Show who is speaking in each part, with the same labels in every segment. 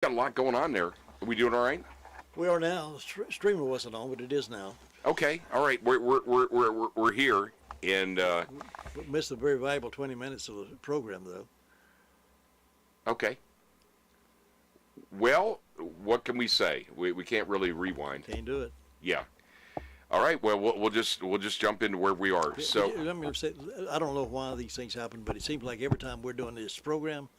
Speaker 1: got a lot going on there. Are we doing all right?
Speaker 2: We are now. The streamer wasn't on, but it is now.
Speaker 1: Okay, all right. We're here, and
Speaker 2: We missed a very valuable 20 minutes of the program, though.
Speaker 1: okay. Well, what can we say? We can't really rewind.
Speaker 2: Can't do it.
Speaker 1: Yeah. All right. Well, we'll just jump into where we are. So
Speaker 2: Let me say, I don't know why these things happen, but it seems like every time we're doing this program,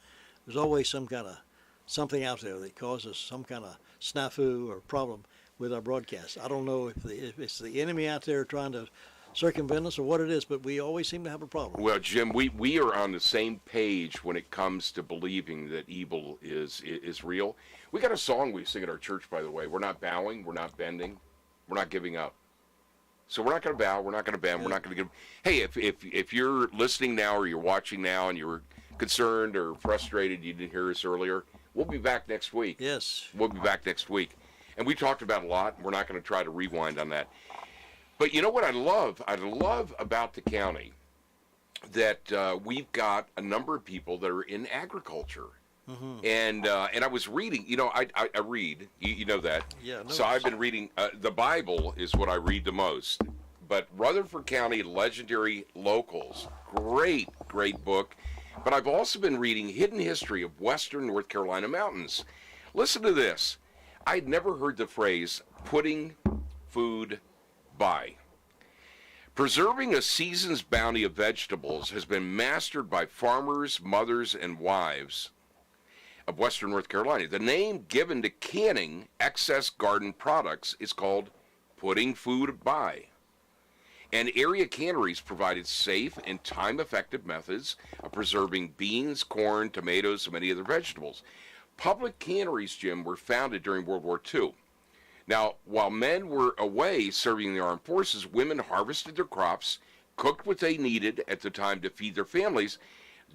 Speaker 2: there's always something out there that causes some kind of snafu or problem with our broadcast. I don't know if it's the enemy out there trying to circumvent us or what it is, but we always seem to have a problem.
Speaker 1: well, Jim, we are on the same page when it comes to believing that evil is real. We got a song we sing at our church, by the way. We're not bowing, we're not bending, we're not giving up. So we're not going to bow, we're not going to bend, we're not going to give. Hey, if you're listening now or you're watching now and you're concerned or frustrated you didn't hear us earlier, we'll be back next week.
Speaker 2: Yes.
Speaker 1: We'll be back next week. And we talked about a lot, and we're not going to try to rewind on that. But you know what I love? I love about the county that we've got a number of people that are in agriculture. Mm-hmm. And I was reading, I read, you know that.
Speaker 2: Yeah.
Speaker 1: So I've been reading, the Bible is what I read the most. But Rutherford County Legendary Locals, great book. But I've also been reading Hidden History of Western North Carolina Mountains. Listen to this. I'd never heard the phrase, putting food by. Preserving a season's bounty of vegetables has been mastered by farmers, mothers, and wives of Western North Carolina. The name given to canning excess garden products is called putting food by. And area canneries provided safe and time-effective methods of preserving beans, corn, tomatoes, and many other vegetables. Public canneries, Jim, were founded during World War II. Now, while men were away serving in the armed forces, women harvested their crops, cooked what they needed at the time to feed their families,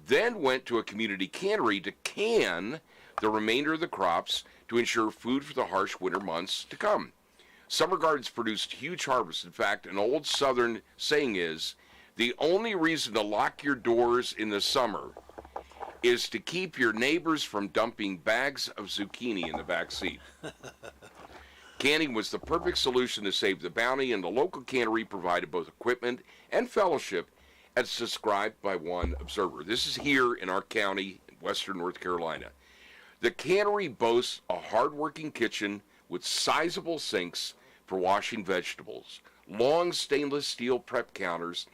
Speaker 1: then went to a community cannery to can the remainder of the crops to ensure food for the harsh winter months to come. Summer gardens produced huge harvests. In fact, an old Southern saying is, the only reason to lock your doors in the summer is to keep your neighbors from dumping bags of zucchini in the back seat. Canning was the perfect solution to save the bounty, and the local cannery provided both equipment and fellowship, as described by one observer. This is here in our county, in western North Carolina. The cannery boasts a hard-working kitchen with sizable sinks for washing vegetables, long stainless steel prep counters,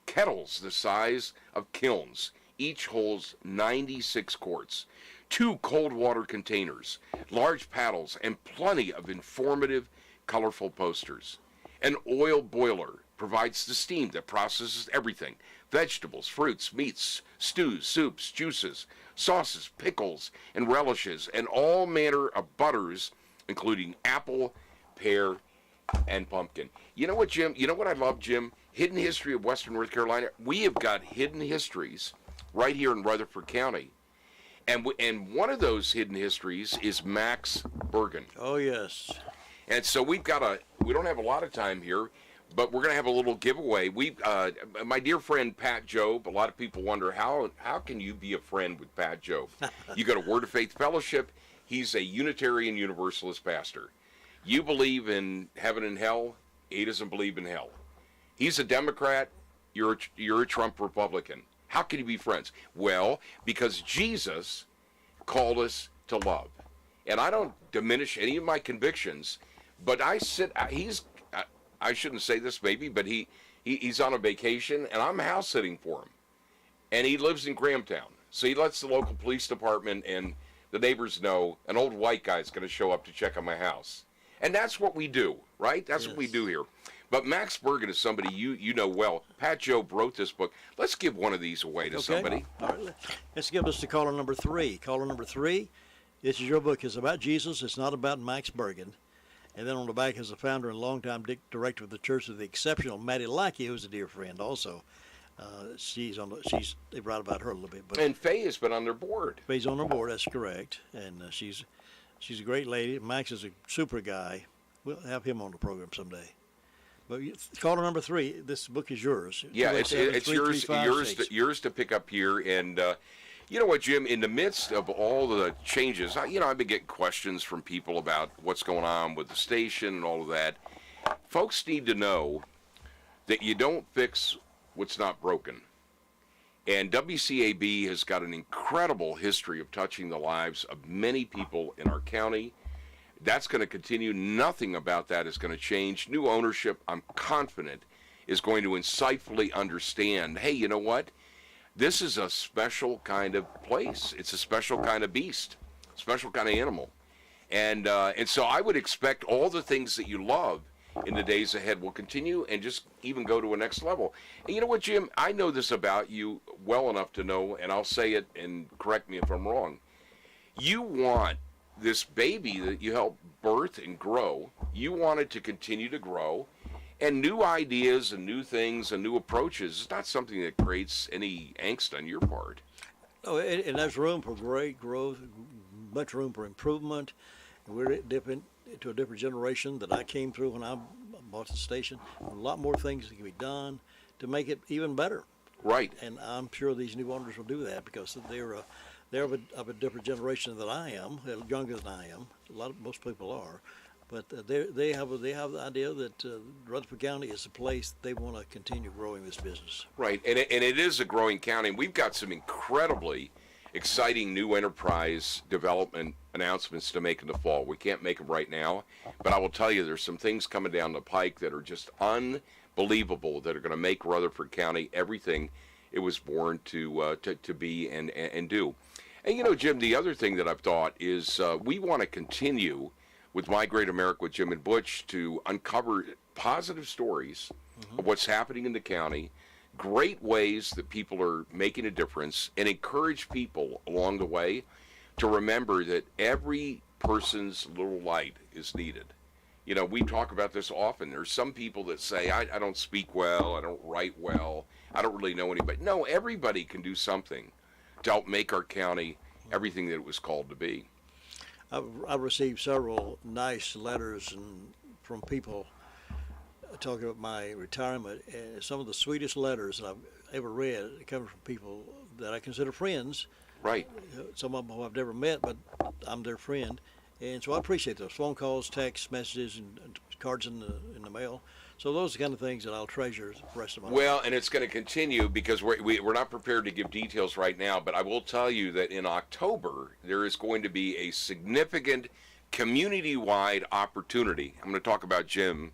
Speaker 1: kettles the size of kilns. Each holds 96 quarts, 2 cold water containers, large paddles, and plenty of informative, colorful posters. An oil boiler provides the steam that processes everything: vegetables, fruits, meats, stews, soups, juices, sauces, pickles, and relishes, and all manner of butters, including apple, pear, and pumpkin. You know what, Jim? You know what I love, Jim? Hidden History of Western North Carolina. We have got hidden histories right here in Rutherford County. And one of those hidden histories is Max Bergen.
Speaker 2: Oh, yes.
Speaker 1: And so we don't have a lot of time here, but we're going to have a little giveaway. My dear friend Pat Jobe, a lot of people wonder, how can you be a friend with Pat Jobe? You go to Word of Faith Fellowship. He's a Unitarian Universalist pastor. You believe in heaven and hell. He doesn't believe in hell. He's a Democrat. You're a Trump Republican. How can you be friends? Well, because Jesus called us to love. And I don't diminish any of my convictions, but I shouldn't say this maybe, but he's on a vacation, and I'm house sitting for him. And he lives in Grahamtown. So he lets the local police department and the neighbors know an old white guy's going to show up to check on my house. And that's what we do, right? That's what we do here. But Max Bergen is somebody you know well. Pat Jobe wrote this book. Let's give one of these away to somebody.
Speaker 2: All right, let's give this to caller number 3. Caller number 3, this is your book. It's about Jesus. It's not about Max Bergen. And then on the back is the founder and longtime director of the Church of the Exceptional, Maddie Lackey, who's a dear friend also. They write about her a little bit. But
Speaker 1: and Faye has been on their board.
Speaker 2: Faye's on their board, that's correct. And she's a great lady. Max is a super guy. We'll have him on the program someday. But caller number 3, this book is yours.
Speaker 1: Yeah, it's yours to pick up here. And You know what, Jim? In the midst of all the changes, I've been getting questions from people about what's going on with the station and all of that. Folks need to know that you don't fix what's not broken. And WCAB has got an incredible history of touching the lives of many people in our county. That's going to continue. Nothing about that is going to change. New ownership, I'm confident, is going to insightfully understand, hey, you know what? This is a special kind of place. It's a special kind of beast, special kind of animal. And so I would expect all the things that you love in the days ahead will continue and just even go to a next level. And you know what, Jim? I know this about you well enough to know, and I'll say it and correct me if I'm wrong. You want this baby that you helped birth and grow, you want it to continue to grow, and new ideas and new things and new approaches is not something that creates any angst on your part.
Speaker 2: Oh, and there's room for great growth, much room for improvement. We're dipping into a different generation that I came through when I bought the station. A lot more things that can be done to make it even better.
Speaker 1: Right.
Speaker 2: And I'm sure these new owners will do that because they're of a different generation than I am, younger than I am. Most people are, but they have the idea that Rutherford County is a place they want to continue growing this business.
Speaker 1: Right, and it is a growing county. We've got some incredibly exciting new enterprise development announcements to make in the fall. We can't make them right now, but I will tell you there's some things coming down the pike that are just unbelievable that are going to make Rutherford County everything it was born to be and do. And you know, Jim, the other thing that I've thought is we want to continue with My Great America with Jim and Butch to uncover positive stories of what's happening in the county, great ways that people are making a difference, and encourage people along the way to remember that every person's little light is needed. You know, we talk about this often. There's some people that say, I don't speak well, I don't write well, I don't really know anybody. No, everybody can do something to help make our county everything that it was called to be.
Speaker 2: I've received several nice letters from people talking about my retirement, and some of the sweetest letters that I've ever read come from people that I consider friends.
Speaker 1: Right.
Speaker 2: Some of them who I've never met, but I'm their friend, and so I appreciate those phone calls, text messages, and cards in the mail. So those are the kind of things that I'll treasure the rest of my life.
Speaker 1: Well, and it's going to continue because we're not prepared to give details right now, but I will tell you that in October, there is going to be a significant community-wide opportunity. I'm going to talk about Jim,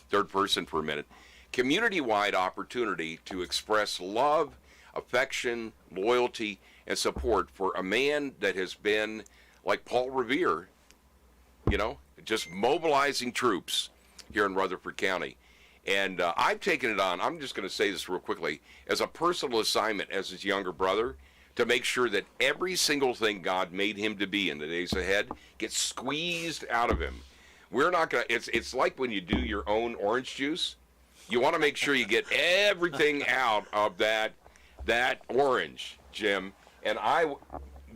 Speaker 1: third person for a minute. Community-wide opportunity to express love, affection, loyalty, and support for a man that has been, like Paul Revere, you know, just mobilizing troops here in Rutherford County. And I've taken it on, I'm just going to say this real quickly, as a personal assignment as his younger brother to make sure that every single thing God made him to be in the days ahead gets squeezed out of him. We're not going to, it's like when you do your own orange juice. You want to make sure you get everything out of that orange, Jim. And I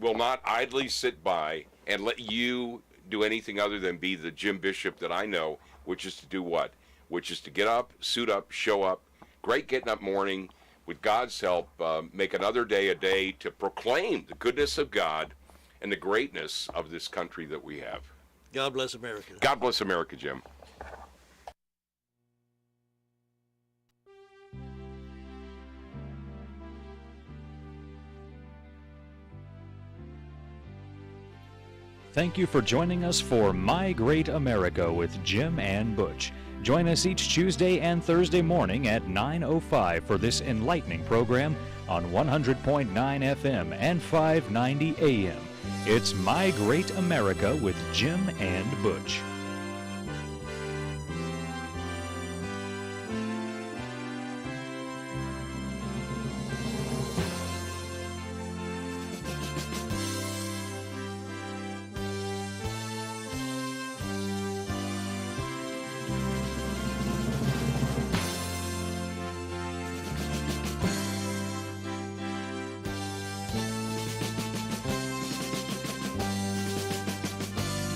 Speaker 1: will not idly sit by and let you do anything other than be the Jim Bishop that I know, which is to do what? Which is to get up, suit up, show up, great getting up morning, with God's help, make another day a day to proclaim the goodness of God and the greatness of this country that we have.
Speaker 2: God bless America.
Speaker 1: God bless America, Jim.
Speaker 3: Thank you for joining us for My Great America with Jim and Butch. Join us each Tuesday and Thursday morning at 9:05 for this enlightening program on 100.9 FM and 590 AM. It's My Great America with Jim and Butch.